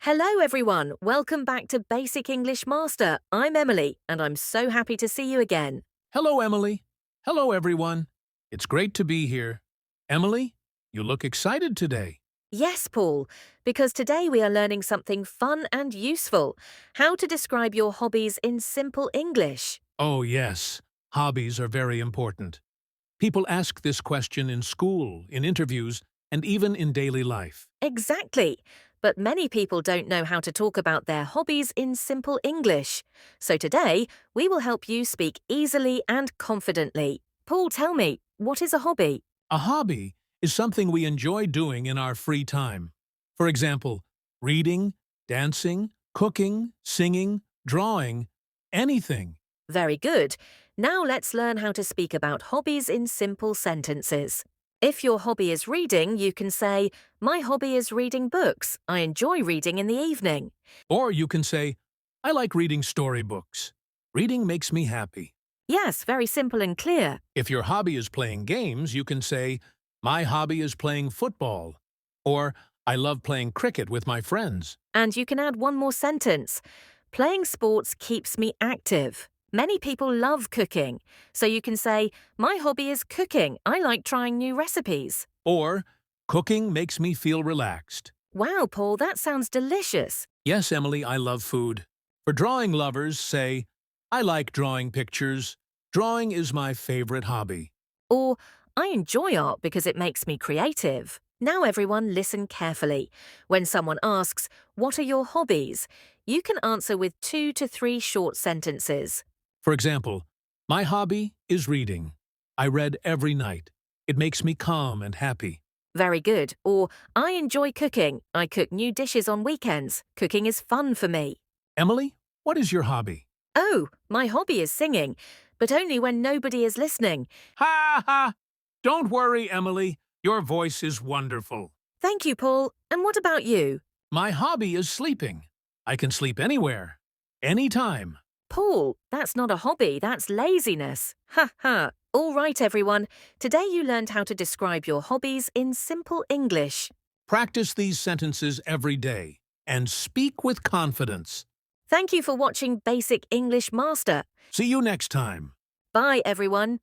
Hello, everyone. Welcome back to Basic English Master. I'm Emily, and I'm so happy to see you again. Hello, Emily. Hello, everyone. It's great to be here. Emily, you look excited today. Yes, Paul, because today we are learning something fun and useful: how to describe your hobbies in simple English. Oh, yes. Hobbies are very important. People ask this question in school, in interviews, and even in daily life. Exactly. But many people don't know how to talk about their hobbies in simple English. So today, we will help you speak easily and confidently. Paul, tell me, what is a hobby? A hobby is something we enjoy doing in our free time. For example, reading, dancing, cooking, singing, drawing, anything. Very good. Now let's learn how to speak about hobbies in simple sentences. If your hobby is reading, you can say, "My hobby is reading books. I enjoy reading in the evening." Or you can say, I like reading storybooks. Reading makes me happy. Yes, very simple and clear. If your hobby is playing games, you can say, my hobby is playing football. Or, I love playing cricket with my friends. And you can add one more sentence. Playing sports keeps me active. Many people love cooking. So you can say, "My hobby is cooking. I like trying new recipes." Or, cooking makes me feel relaxed. Wow, Paul, that sounds delicious. Yes, Emily, I love food. For drawing lovers, say, I like drawing pictures. Drawing is my favorite hobby. Or, "I enjoy art because it makes me creative." Now everyone listen carefully. When someone asks, "What are your hobbies?" you can answer with 2 to 3 short sentences. For example, my hobby is reading. I read every night. It makes me calm and happy. Very good. Or, "I enjoy cooking. I cook new dishes on weekends. Cooking is fun for me." Emily, what is your hobby? Oh, my hobby is singing, but only when nobody is listening. Ha ha! Don't worry, Emily. Your voice is wonderful. Thank you, Paul. And what about you? My hobby is sleeping. I can sleep anywhere, anytime. Paul, that's not a hobby, that's laziness. Ha ha. All right, everyone. Today you learned how to describe your hobbies in simple English. Practice these sentences every day and speak with confidence. Thank you for watching Basic English Master. See you next time. Bye, everyone.